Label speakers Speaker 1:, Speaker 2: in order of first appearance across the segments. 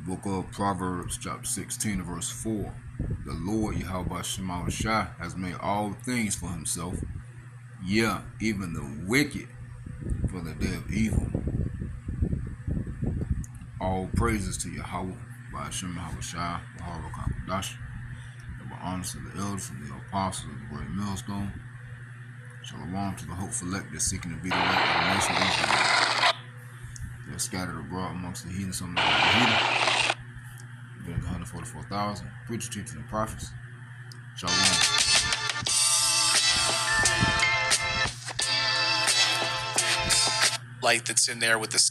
Speaker 1: Book of Proverbs, chapter 16, verse 4. The Lord Yahawashi has made all things for himself, yeah, even the wicked for the day of evil. All praises to Yahweh, by Hashem Yahawashi, Yahawashi double honors to the elders and the apostles of the great millstone. Shalom to the hopeful elect that's seeking to be the light of the nation of Israel. They're scattered abroad amongst the heathen, some of the heathen. Been 144,000 preachers, teachers, and prophets. Shalom.
Speaker 2: Light that's in there with the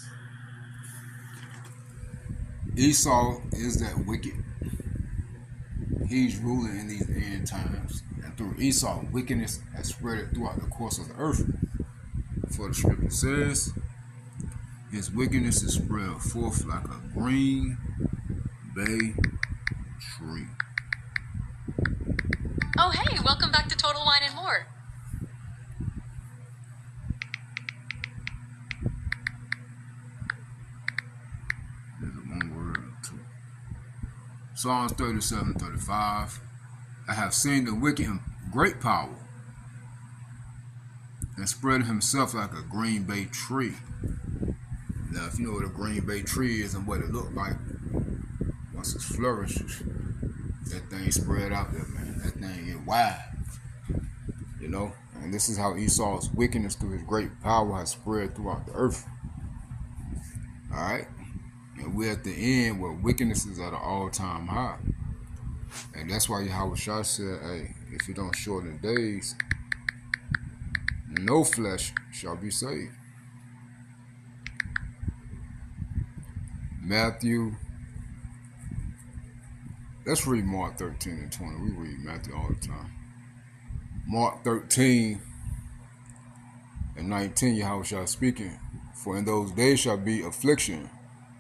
Speaker 1: Esau is that wicked. He's ruling in these end times. And through Esau, wickedness has spread throughout the course of the earth. For the scripture says, his wickedness is spread forth like a green bay tree.
Speaker 3: Oh hey, welcome back to Total Wine and More.
Speaker 1: There's a one word too. Psalms 37:35. I have seen the wicked in great power and spread himself like a green bay tree. Now, if you know what a green bay tree is and what it looked like once it's flourished, that thing spread out there, man. That thing get wide, you know. And this is how Esau's wickedness through his great power has spread throughout the earth. All right, and we're at the end where wickedness is at an all-time high, and that's why Yahawashi said, "Hey, if you don't shorten the days, no flesh shall be saved." Matthew. Let's read Mark 13 and 20. We read Matthew all the time. Mark 13 and 19, Yahawashi speaking, for in those days shall be affliction,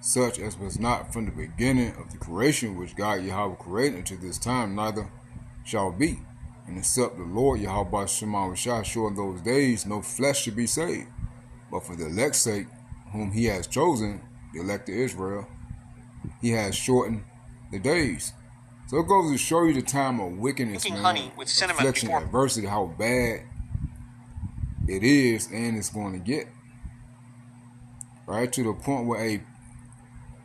Speaker 1: such as was not from the beginning of the creation which God Yahweh created unto this time, neither shall be. And except the Lord Yahawashi show in those days, no flesh should be saved. But for the elect's sake, whom he has chosen, the elect of Israel, he has shortened the days. So it goes to show you the time of wickedness, man,
Speaker 2: honey with cinnamon
Speaker 1: affliction,
Speaker 2: before
Speaker 1: adversity, how bad it is and it's going to get. Right to the point where,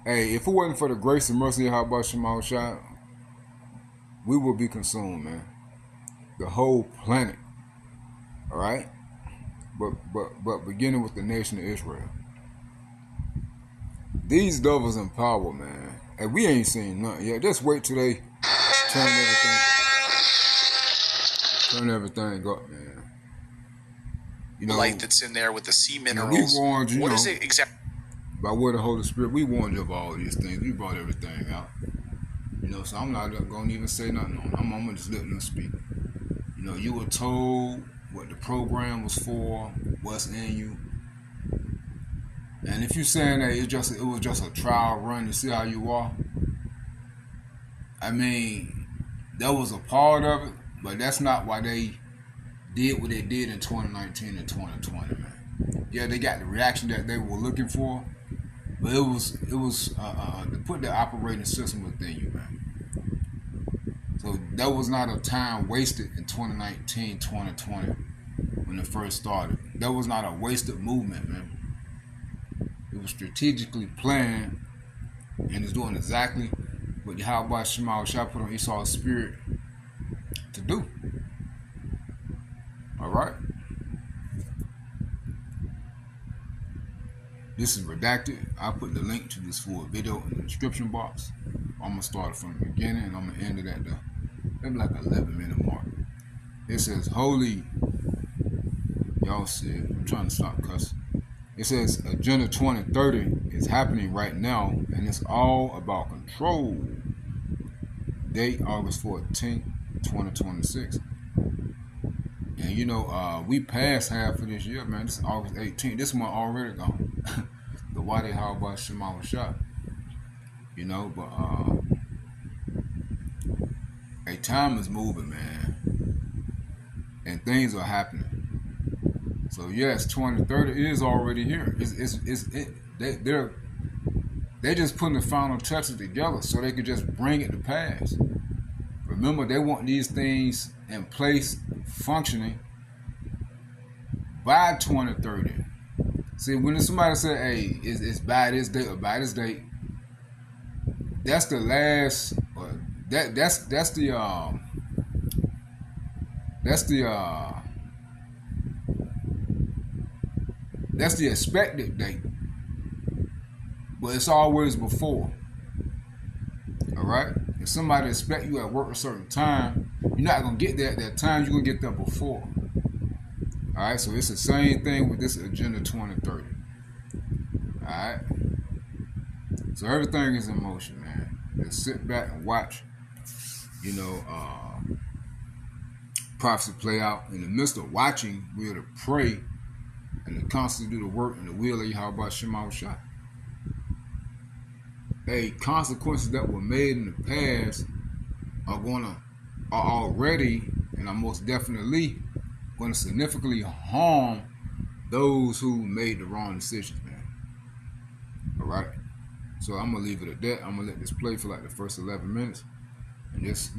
Speaker 1: hey, if it wasn't for the grace and mercy of Yahawashi, we would be consumed, man. The whole planet. All right, but beginning with the nation of Israel. These devils in power, man. And we ain't seen nothing yet. Just wait till they turn everything up, man. You know,
Speaker 2: light that's in there with the sea minerals.
Speaker 1: We warned you.
Speaker 2: What is it exactly?
Speaker 1: By word of the Holy Spirit, we warned you of all these things. We brought everything out. You know, so I'm not gonna even say nothing on it. I'm gonna just let them speak. You know, you were told what the program was for, what's in you. And if you're saying that it was just a trial run to see how you are, I mean, that was a part of it, but that's not why they did what they did in 2019 and 2020, man. Yeah, they got the reaction that they were looking for, but it was to put the operating system within you, man. So that was not a time wasted in 2019, 2020 when it first started. That was not a wasted movement, man. It was strategically planned and is doing exactly what Yahawashi put on Esau's spirit to do. Alright? This is redacted. I'll put the link to this full video in the description box. I'm going to start from the beginning and I'm going to end it at the maybe like 11-minute mark. It says, holy, y'all see it. I'm trying to stop cussing. It says Agenda 2030 is happening right now, and it's all about control. Date August 14th, 2026. And you know, we passed half of this year, man. This is August 18th. This month already gone. The Wadi Yahawashi was shot. You know, but time is moving, man, and things are happening. So yes, 2030 is already here. They just putting the final touches together so they could just bring it to pass. Remember, they want these things in place, functioning by 2030. See, when somebody say, "Hey, it's by this date or by this date," that's the last. That's the expected date, but it's always before. All right. If somebody expect you at work a certain time, you're not gonna get there at that time. You're gonna get there before. All right. So it's the same thing with this Agenda 2030. All right. So everything is in motion, man. Just sit back and watch. Prophecy play out. In the midst of watching, we are to pray and to constantly do the work and the will of Yahawashi. Hey, consequences that were made in the past are already and are most definitely going to significantly harm those who made the wrong decisions, man. All right. So I'm gonna leave it at that. I'm gonna let this play for like the first 11 minutes, and just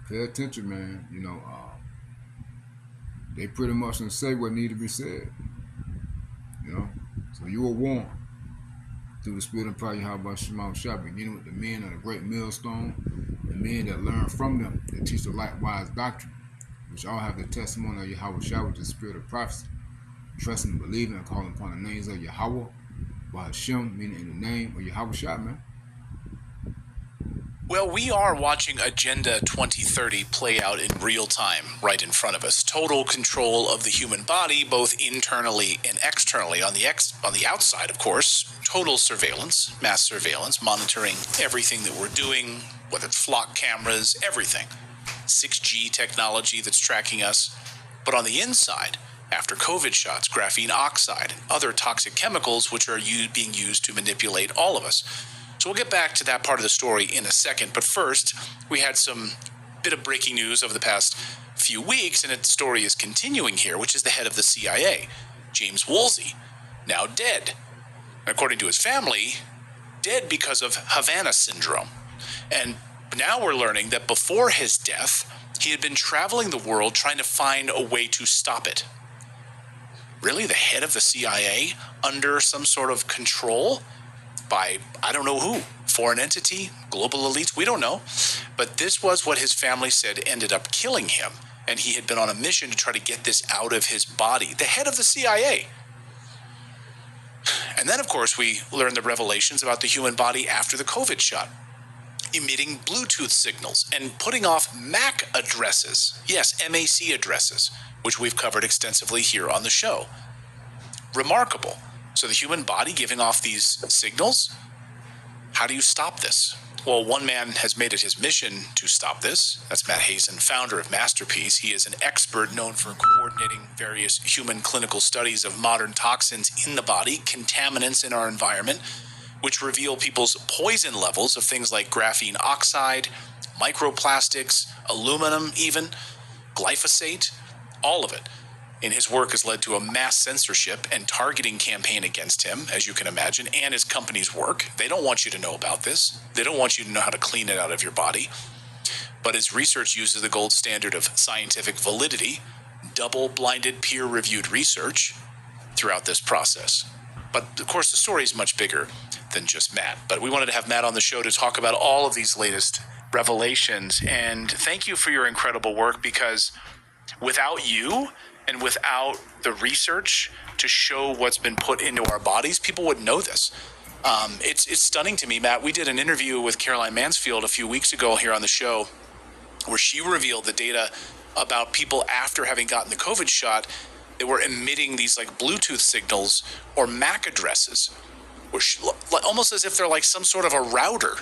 Speaker 1: pay attention, man. They pretty much gonna say what need to be said. So you were warned through the spirit and power of Yahawashi, beginning with the men of the great millstone, the men that learn from them, that teach the likewise doctrine, which all have the testimony of Yahawashi, which is the spirit of prophecy, trusting and believing and calling upon the names of Yahweh, by Hashem, meaning in the name of Yahawashi, man.
Speaker 2: Well, we are watching Agenda 2030 play out in real time right in front of us. Total control of the human body, both internally and externally. On the outside, of course, total surveillance, mass surveillance, monitoring everything that we're doing, whether it's flock cameras, everything. 6G technology that's tracking us. But on the inside, after COVID shots, graphene oxide, and other toxic chemicals which are being used to manipulate all of us. So we'll get back to that part of the story in a second. But first, we had some bit of breaking news over the past few weeks, and its story is continuing here, which is the head of the CIA, James Woolsey, now dead. According to his family, dead because of Havana syndrome. And now we're learning that before his death, he had been traveling the world trying to find a way to stop it. Really, the head of the CIA under some sort of control by, I don't know who, foreign entity, global elites, we don't know. But this was what his family said ended up killing him. And he had been on a mission to try to get this out of his body. The head of the CIA. And then, of course, we learned the revelations about the human body after the COVID shot. Emitting Bluetooth signals and putting off MAC addresses. Yes, MAC addresses, which we've covered extensively here on the show. Remarkable. So the human body giving off these signals? How do you stop this? Well, one man has made it his mission to stop this. That's Matt Hazen, founder of Masterpiece. He is an expert known for coordinating various human clinical studies of modern toxins in the body, contaminants in our environment, which reveal people's poison levels of things like graphene oxide, microplastics, aluminum even, glyphosate, all of it. And his work has led to a mass censorship and targeting campaign against him, as you can imagine, and his company's work. They don't want you to know about this. They don't want you to know how to clean it out of your body. But his research uses the gold standard of scientific validity, double-blinded, peer-reviewed research throughout this process. But, of course, the story is much bigger than just Matt. But we wanted to have Matt on the show to talk about all of these latest revelations. And thank you for your incredible work, because without you and without the research to show what's been put into our bodies, people wouldn't know this. It's stunning to me, Matt. We did an interview with Caroline Mansfield a few weeks ago here on the show where she revealed the data about people after having gotten the COVID shot that were emitting these like Bluetooth signals or MAC addresses, almost as if they're like some sort of a router.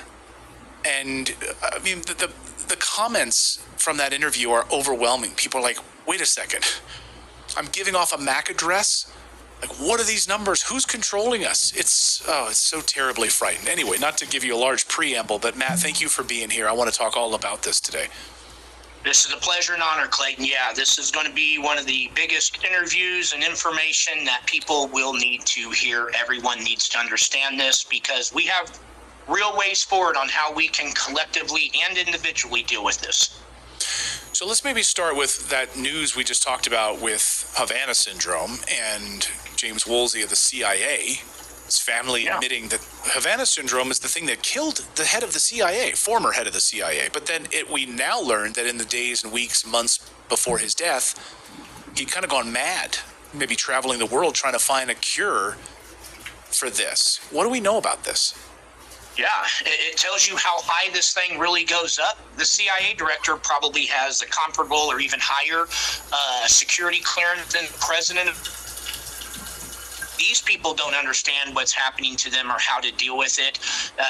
Speaker 2: And I mean, the comments from that interview are overwhelming. People are like, wait a second, I'm giving off a MAC address? Like, what are these numbers? Who's controlling us? It's so terribly frightening. Anyway, not to give you a large preamble, but Matt, thank you for being here. I want to talk all about this today.
Speaker 4: This is a pleasure and honor, Clayton. Yeah, this is going to be one of the biggest interviews and information that people will need to hear. Everyone needs to understand this, because we have real ways forward on how we can collectively and individually deal with this.
Speaker 2: So let's maybe start with that news we just talked about with Havana syndrome and James Woolsey of the CIA. His family admitting that Havana syndrome is the thing that killed the head of the CIA, former head of the CIA. But then we now learned that in the days and weeks, months before his death, he'd kind of gone mad, maybe traveling the world trying to find a cure for this. What do we know about this?
Speaker 4: Yeah, it tells you how high this thing really goes up. The CIA director probably has a comparable or even higher security clearance than the president. These people don't understand what's happening to them or how to deal with it.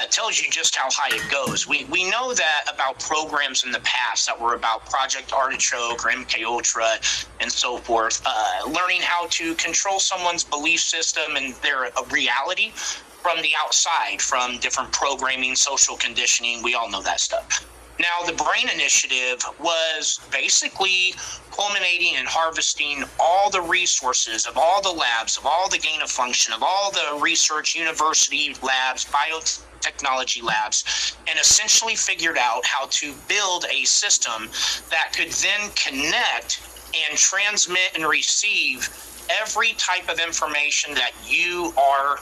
Speaker 4: It tells you just how high it goes. We know that about programs in the past that were about Project Artichoke or MK Ultra and so forth, learning how to control someone's belief system and their reality from the outside, from different programming, social conditioning. We all know that stuff. Now, the BRAIN Initiative was basically culminating and harvesting all the resources of all the labs, of all the gain of function, of all the research university labs, biotechnology labs, and essentially figured out how to build a system that could then connect and transmit and receive every type of information that you are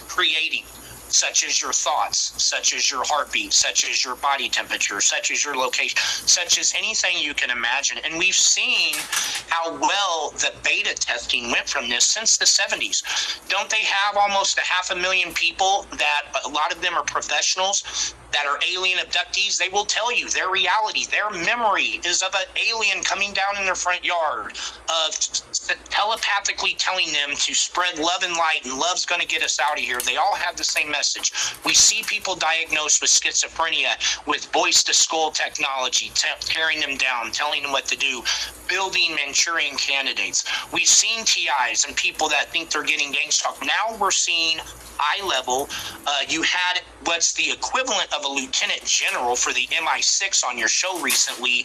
Speaker 4: creating, such as your thoughts, such as your heartbeat, such as your body temperature, such as your location, such as anything you can imagine. And we've seen how well the beta testing went from this since the 70s. Don't they have almost 500,000 people that a lot of them are professionals that are alien abductees? They will tell you their reality, their memory is of an alien coming down in their front yard, of telepathically telling them to spread love and light, and love's going to get us out of here. They all have the same message. We see people diagnosed with schizophrenia with voice-to-skull technology, tearing them down, telling them what to do, building Manchurian candidates. We've seen TIs and people that think they're getting gang stalked. Now we're seeing eye level. You had what's the equivalent of a lieutenant general for the MI6 on your show recently,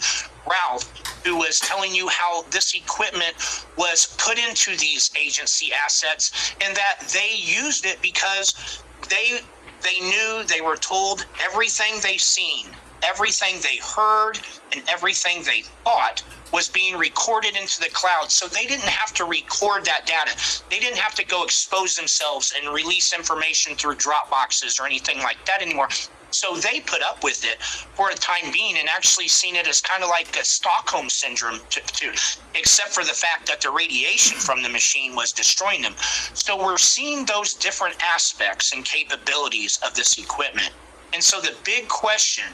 Speaker 4: Ralph, who was telling you how this equipment was put into these agency assets and that they used it because they knew, they were told everything they seen, everything they heard, and everything they thought was being recorded into the cloud. So they didn't have to record that data. They didn't have to go expose themselves and release information through Dropboxes or anything like that anymore. So they put up with it for a time being and actually seen it as kind of like a Stockholm syndrome, too, except for the fact that the radiation from the machine was destroying them. So we're seeing those different aspects and capabilities of this equipment. And so the big question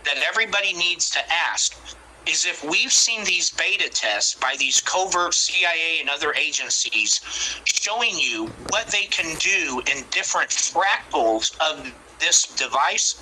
Speaker 4: that everybody needs to ask is, if we've seen these beta tests by these covert CIA and other agencies showing you what they can do in different fractals of this device,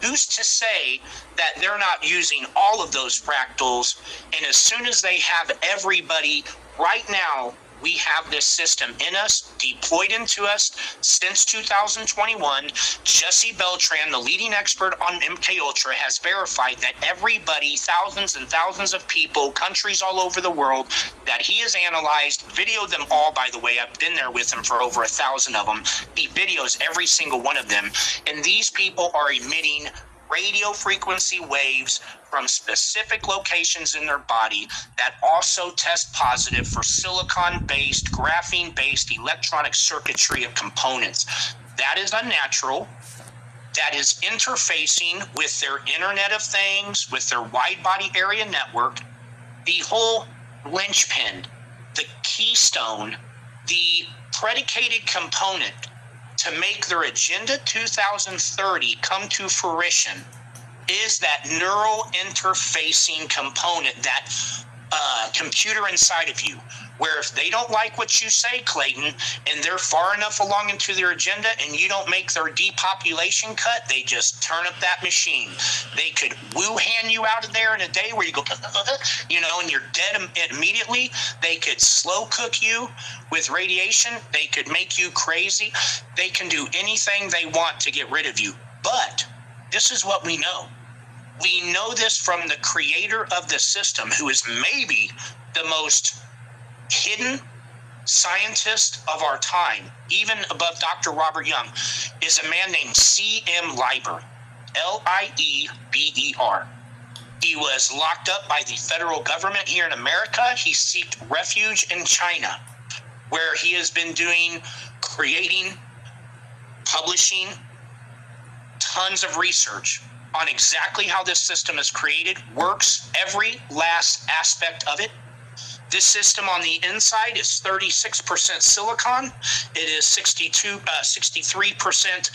Speaker 4: who's to say that they're not using all of those fractals? And as soon as they have everybody, right now, we have this system in us, deployed into us since 2021. Jesse Beltran, the leading expert on MK Ultra, has verified that everybody, thousands and thousands of people, countries all over the world, that he has analyzed, videoed them all, by the way. I've been there with him for over 1,000 of them. He videos every single one of them. And these people are emitting radio frequency waves from specific locations in their body that also test positive for silicon-based, graphene-based electronic circuitry of components. That is unnatural. That is interfacing with their Internet of Things, with their wide body area network. The whole linchpin, the keystone, the predicated component to make their Agenda 2030 come to fruition is that neural interfacing component, that computer inside of you, where if they don't like what you say, Clayton, and they're far enough along into their agenda and you don't make their depopulation cut, they just turn up that machine. They could Wuhan you out of there in a day where you go, and you're dead immediately. They could slow cook you with radiation. They could make you crazy. They can do anything they want to get rid of you. But this is what we know. We know this from the creator of the system, who is maybe the most hidden scientist of our time, even above Dr. Robert Young. is a man named C.M. Lieber, Lieber. He was locked up by the federal government here in America. He sought refuge in China, where he has been creating, publishing tons of research on exactly how this system is created, works, every last aspect of it. This system on the inside is 36% silicon. It is 63%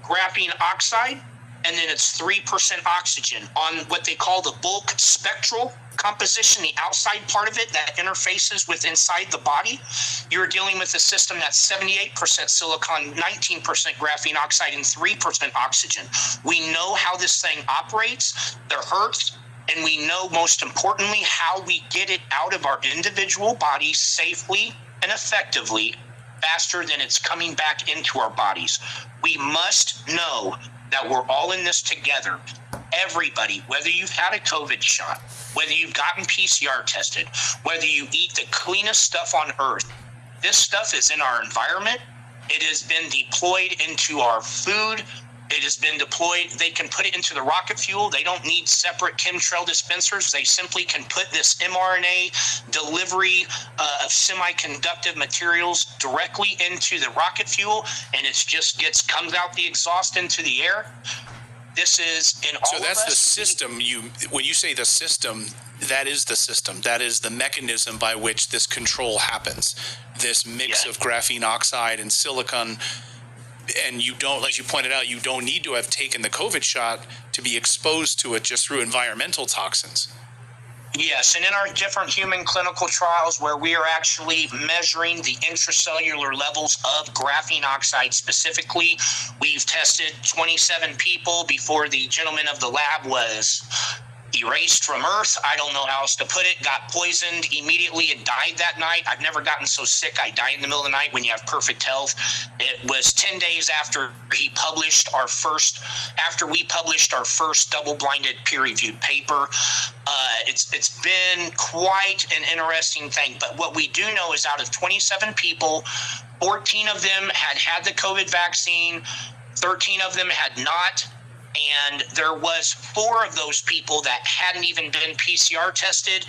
Speaker 4: graphene oxide, and then it's 3% oxygen on what they call the bulk spectral composition, the outside part of it that interfaces with inside the body. You're dealing with a system that's 78% silicon, 19% graphene oxide, and 3% oxygen. We know how this thing operates, the hertz, and we know most importantly how we get it out of our individual bodies safely and effectively faster than it's coming back into our bodies. We must know that we're all in this together. Everybody, whether you've had a COVID shot, whether you've gotten PCR tested, whether you eat the cleanest stuff on earth, this stuff is in our environment. It has been deployed into our food. It has been deployed. They can put it into the rocket fuel. They don't need separate chemtrail dispensers. They simply can put this mRNA delivery of semiconductive materials directly into the rocket fuel, and it just comes out the exhaust into the air. This is in all of us.
Speaker 2: So that's the system. When you say the system, that is the system. That is the mechanism by which this control happens. This mix of graphene oxide and silicon. And you don't, like you pointed out, you don't need to have taken the COVID shot to be exposed to it just through environmental toxins.
Speaker 4: Yes, and in our different human clinical trials where we are actually measuring the intracellular levels of graphene oxide specifically, we've tested 27 people before the gentleman of the lab was erased from Earth. I don't know how else to put it. Got poisoned immediately and died that night. I've never gotten so sick I died in the middle of the night when you have perfect health. It was 10 days after we published our first double-blinded peer-reviewed paper. It's been quite an interesting thing. But what we do know is out of 27 people, 14 of them had the COVID vaccine, 13 of them had not. And there was 4 of those people that hadn't even been PCR tested.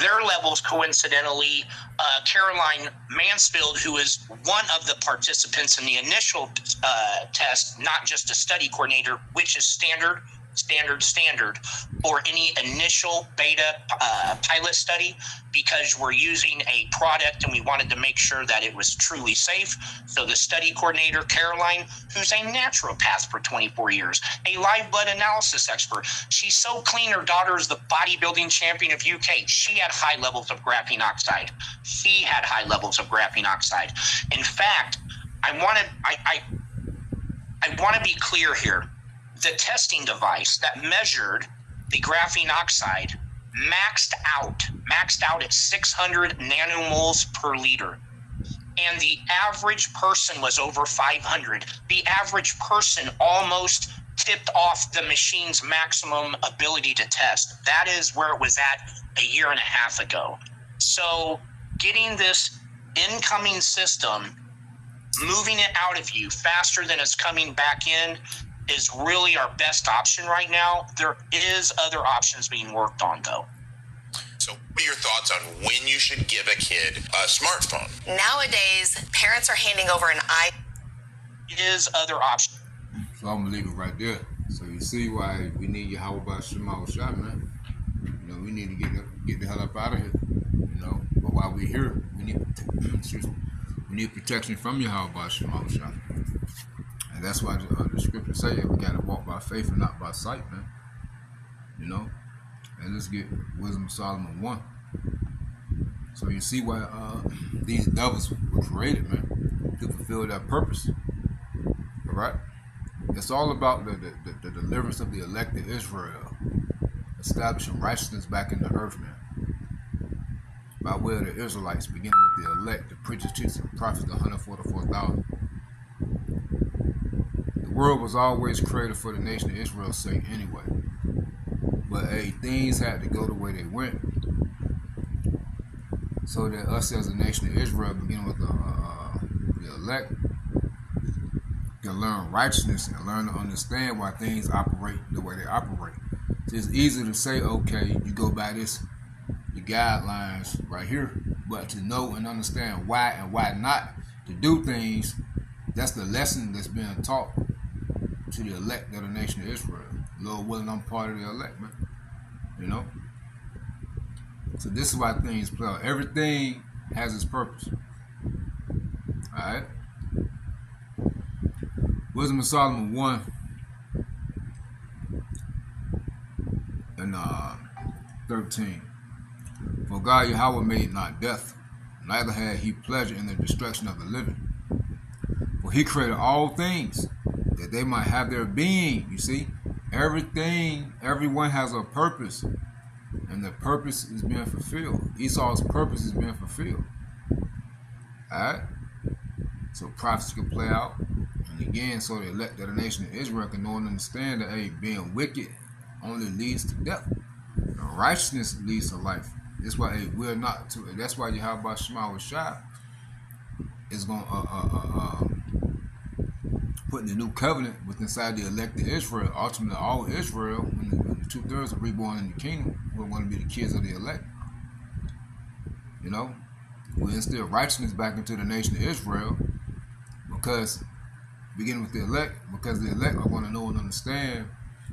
Speaker 4: Their levels, coincidentally, Caroline Mansfield, who is one of the participants in the initial test, not just a study coordinator, which is standard for any initial beta pilot study, because we're using a product and we wanted to make sure that it was truly safe. So the study coordinator, Caroline, who's a naturopath for 24 years, a live blood analysis expert. She's so clean, her daughter is the bodybuilding champion of UK. She had high levels of graphene oxide. She had high levels of graphene oxide. In fact, I want to be clear here. The testing device that measured the graphene oxide maxed out at 600 nanomoles per liter. And the average person was over 500. The average person almost tipped off the machine's maximum ability to test. That is where it was at a year and a half ago. So getting this incoming system, moving it out of you faster than it's coming back in, is really our best option right now. There is other options being worked on, though.
Speaker 5: So what are your thoughts on when you should give a kid a smartphone?
Speaker 6: Nowadays, parents are handing over an iPad.
Speaker 4: Is other options.
Speaker 1: So I'm gonna leave it right there. So you see why we need Yahawashi ASAP, man. You know, we need to get the hell up out of here. You know, but while we're here, we need protection from Yahawashi ASAP. And that's why the scripture say we gotta walk by faith and not by sight, man. You know, and let's get Wisdom of Solomon 1. So you see why these devils were created, man, to fulfill that purpose. All right, it's all about the deliverance of the elect of Israel, establishing righteousness back in the earth, man. By way of the Israelites, beginning with the elect, the preachers, teachers, and prophets, the 144,000. The world was always created for the nation of Israel's sake anyway. But hey, things had to go the way they went. So that us as a nation of Israel, beginning with the elect, can learn righteousness and learn to understand why things operate the way they operate. So it's easy to say, okay, you go by the guidelines right here, but to know and understand why and why not to do things, that's the lesson that's being taught to the elect of the nation of Israel. Lord willing, I'm part of the elect, man. You know? So this is why things play out. Everything has its purpose. Alright? Wisdom of Solomon 1 and 13. For God Yahweh made not death, neither had he pleasure in the destruction of the living. For he created all things, that they might have their being. You see, everything, everyone has a purpose, and the purpose is being fulfilled. Esau's purpose is being fulfilled. Alright? So prophecy can play out. And again, so the elect of the nation of Israel can know and understand that, hey, being wicked only leads to death. And righteousness leads to life. That's why, hey, we're not to. That's why Yahawashi ASAP is going to put the new covenant with inside the elected Israel. Ultimately, all Israel, when the 2/3 are reborn in the kingdom, we're going to be the kids of the elect. You know, we instill righteousness back into the nation of Israel, because beginning with the elect, because the elect are going to know and understand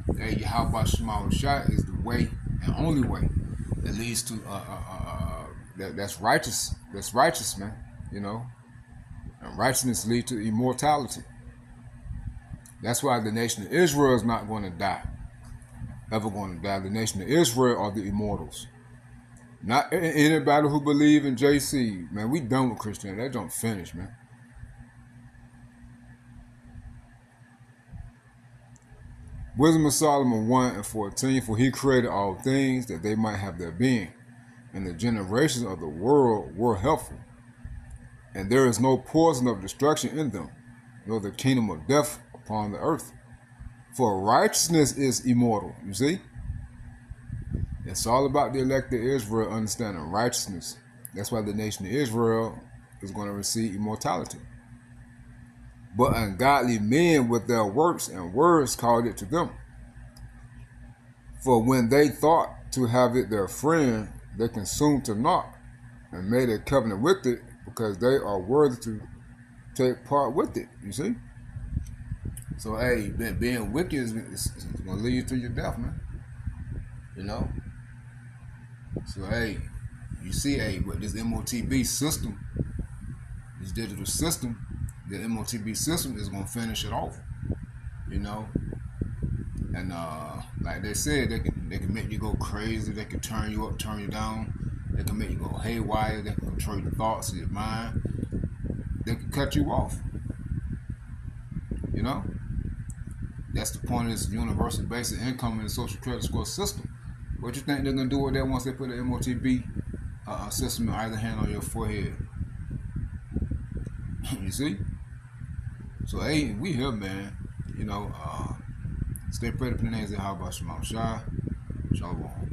Speaker 1: that Yahawashi ASAP is the way and only way that leads to that's righteous. That's righteous, man. You know, and righteousness leads to immortality. That's why the nation of Israel is not going to die, ever going to die. The nation of Israel are the immortals. Not anybody who believe in JC, man. We done with Christianity. That don't finish, man. Wisdom of Solomon 1 and 14. For he created all things, that they might have their being, and the generations of the world were helpful. And there is no poison of destruction in them, nor the kingdom of death upon the earth. For righteousness is immortal. You see? It's all about the elected Israel understanding righteousness. That's why the nation of Israel is going to receive immortality. But ungodly men with their works and words called it to them. For when they thought to have it their friend, they consumed to naught, and made a covenant with it, because they are worthy to take part with it. You see? So, hey, being wicked is going to lead you to your death, man. You know? So, hey, you see, hey, but this MOTB system, this digital system, the MOTB system is going to finish it off. You know? And like they said, they can make you go crazy. They can turn you up, turn you down. They can make you go haywire. They can control your thoughts, your mind. They can cut you off. You know? That's the point of this universal basic income and the social credit score system. What you think they're going to do with that once they put the MOTB system in either hand on your forehead? You see? So, hey, we here, man. You know, stay prayed up in the names of Yahawashi ASAP. Shalom.